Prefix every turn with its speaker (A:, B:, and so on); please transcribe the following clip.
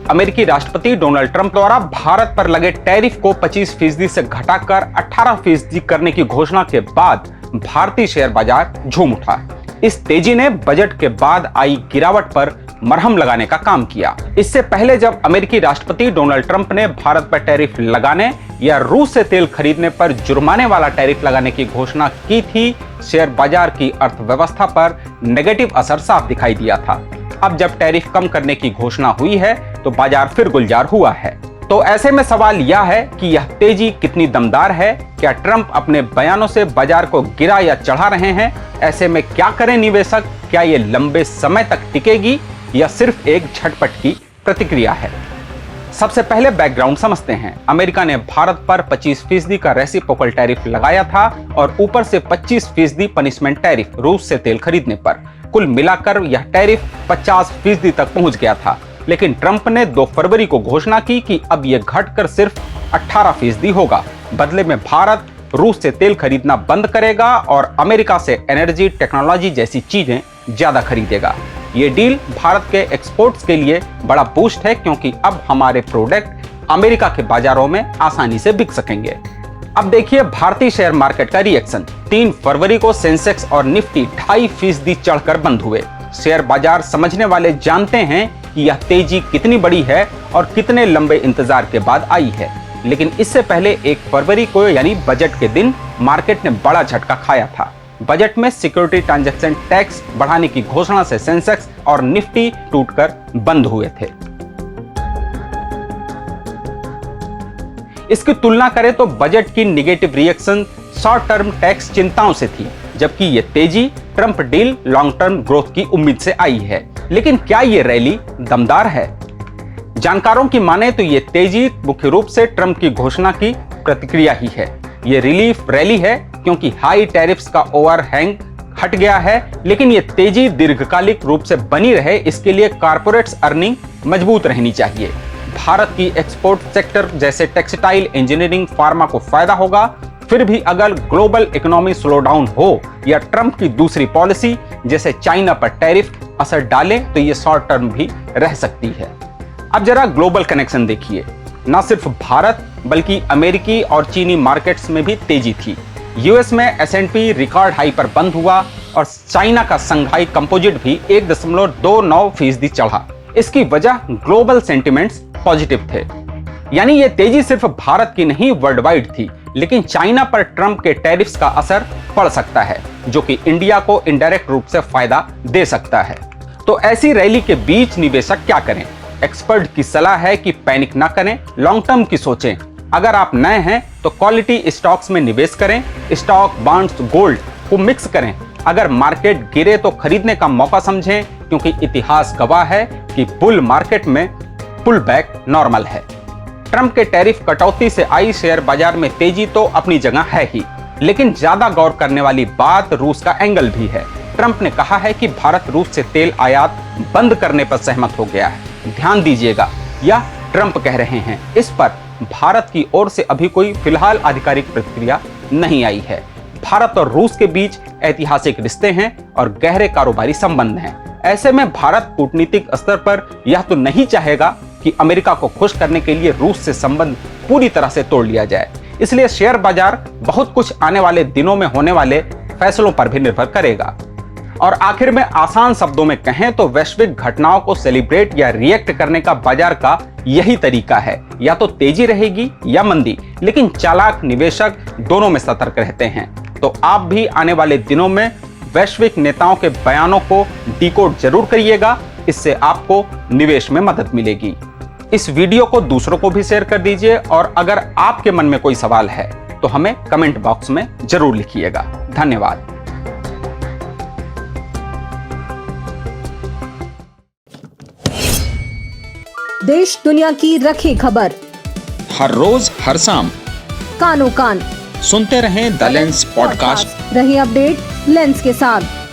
A: अमेरिकी राष्ट्रपति Donald Trump द्वारा भारत पर लगे टैरिफ को 25% से घटाकर 18% करने की घोषणा के बाद भारतीय शेयर बाजार झूम उठा। इस तेजी ने बजट के बाद आई गिरावट पर मरहम लगाने का काम किया। इससे पहले जब अमेरिकी राष्ट्रपति डोनाल्ड ट्रंप ने भारत पर टैरिफ लगाने या रूस से तेल खरीदने पर जुर्माने वाला टैरिफ लगाने की घोषणा की थी, शेयर बाजार की अर्थव्यवस्था पर नेगेटिव असर साफ दिखाई दिया था। अब जब टैरिफ कम करने की घोषणा हुई है तो बाजार फिर गुलजार हुआ है। तो ऐसे में सवाल यह है कि यह तेजी कितनी दमदार है? क्या ट्रंप अपने बयानों से बाजार को गिरा या चढ़ा रहे हैं? ऐसे में क्या करें निवेशक? क्या ये लंबे समय तक टिकेगी या सिर्फ एक झटपट की प्रतिक्रिया है? सबसे पहले बैकग्राउंड समझते हैं। अमेरिका ने भारत पर 25% का रेसिप्रोकल टैरिफ लगाया था और ऊपर से 25% पनिशमेंट टैरिफ रूस से तेल खरीदने पर। कुल मिलाकर यह टैरिफ 50% तक पहुंच गया था। लेकिन ट्रंप ने 2 फरवरी को घोषणा की कि अब यह घटकर सिर्फ 18% होगा। बदले में भारत रूस से तेल खरीदना बंद करेगा और अमेरिका से एनर्जी, टेक्नोलॉजी जैसी चीजें ज्यादा खरीदेगा। ये डील भारत के एक्सपोर्ट्स के लिए बड़ा बूस्ट है, क्योंकि अब हमारे प्रोडक्ट अमेरिका के बाजारों में आसानी से बिक सकेंगे। अब देखिए भारतीय शेयर मार्केट का रिएक्शन। 3 फरवरी को सेंसेक्स और निफ्टी 2.5% चढ़कर बंद हुए। शेयर बाजार समझने वाले जानते हैं कि यह तेजी कितनी बड़ी है और कितने लंबे इंतजार के बाद आई है। लेकिन इससे पहले 1 फरवरी को यानी बजट के दिन मार्केट ने बड़ा झटका खाया था। बजट में सिक्योरिटी ट्रांजैक्शन टैक्स बढ़ाने की घोषणा से सेंसेक्स और निफ्टी टूटकर बंद हुए थे। इसकी तुलना करें तो बजट की negative reaction short term tax चिंताओं से थी, जबकि ये तेजी Trump deal long term growth की उम्मीद से आई है। लेकिन क्या ये रैली दमदार है? जानकारों की माने तो ये तेजी मुख्य रूप से ट्रंप की घोषणा की प्रतिक्रिया ही है। ये रिलीफ रैली है क्योंकि हाई टैरिफ्स का ओवरहैंग हट गया है। लेकिन ये तेजी दीर्घकालिक रूप से बनी रहे, इसके लिए कॉर्पोरेट्स अर्निंग मजबूत रहनी चाहिए। भारत की एक्सपोर्ट सेक्टर जैसे टेक्सटाइल, इंजीनियरिंग, फार्मा को फायदा होगा। फिर भी अगर ग्लोबल इकोनॉमी स्लो डाउन हो या ट्रंप की दूसरी पॉलिसी जैसे चाइना पर टैरिफ असर डाले तो ये शॉर्ट टर्म भी रह सकती है। अब जरा ग्लोबल कनेक्शन देखिए। न सिर्फ भारत बल्कि अमेरिकी और चीनी मार्केट्स में भी तेजी थी। यूएस में S&P रिकॉर्ड हाई पर बंद हुआ और चाइना का संघाई कंपोजिट भी 1.29% चढ़ा। इसकी वजह ग्लोबल सेंटिमेंट्स पॉजिटिव थे। यानी ये तेजी सिर्फ भारत की नहीं, वर्ल्ड वाइड थी। लेकिन चाइना पर ट्रंप के टैरिफ्स का असर पड़ सकता है, जो कि इंडिया को इनडायरेक्ट रूप से फायदा दे सकता है। तो ऐसी रैली के बीच निवेशक क्या करें? एक्सपर्ट की सलाह है कि पैनिक ना करें, लॉन्ग टर्म की सोचें। अगर आप नए हैं तो क्वालिटी स्टॉक्स में निवेश करें, स्टॉक, बॉन्ड्स, गोल्ड को मिक्स करें। अगर मार्केट गिरे तो खरीदने का मौका समझें, क्योंकि इतिहास गवाह है कि बुल मार्केट में पुल बैक नॉर्मल है। ट्रंप के टैरिफ कटौती से आई शेयर बाजार में तेजी तो अपनी जगह है ही, लेकिन ज्यादा गौर करने वाली बात रूस का एंगल भी है। ट्रंप ने कहा है कि भारत रूस से तेल आयात बंद करने पर सहमत हो गया है। ध्यान दीजिएगा, यह ट्रंप कह रहे हैं। इस पर भारत की ओर से अभी कोई फिलहाल आधिकारिक प्रतिक्रिया नहीं आई है। भारत और रूस के बीच ऐतिहासिक रिश्ते हैं और गहरे कारोबारी संबंध हैं। ऐसे में भारत कूटनीतिक स्तर पर यह तो नहीं चाहेगा कि अमेरिका को खुश करने के लिए रूस से संबंध पूरी तरह से तोड़ लिया जाए। इसलिए शेयर बाजार बहुत कुछ आने वाले दिनों में होने वाले फैसलों पर भी निर्भर करेगा। और आखिर में आसान शब्दों में कहें तो वैश्विक घटनाओं को सेलिब्रेट या रिएक्ट करने का बाजार का यही तरीका है। या तो तेजी रहेगी या मंदी, लेकिन चालाक निवेशक दोनों में सतर्क रहते हैं। तो आप भी आने वाले दिनों में वैश्विक नेताओं के बयानों को डिकोड जरूर करिएगा, इससे आपको निवेश में मदद मिलेगी। इस वीडियो को दूसरों को भी शेयर कर दीजिए और अगर आपके मन में कोई सवाल है तो हमें कमेंट बॉक्स में जरूर लिखिएगा। धन्यवाद।
B: देश दुनिया की रखी खबर
C: हर रोज हर शाम
B: कानो कान
C: सुनते रहें द लेंस पॉडकास्ट।
B: रही अपडेट लेंस के साथ।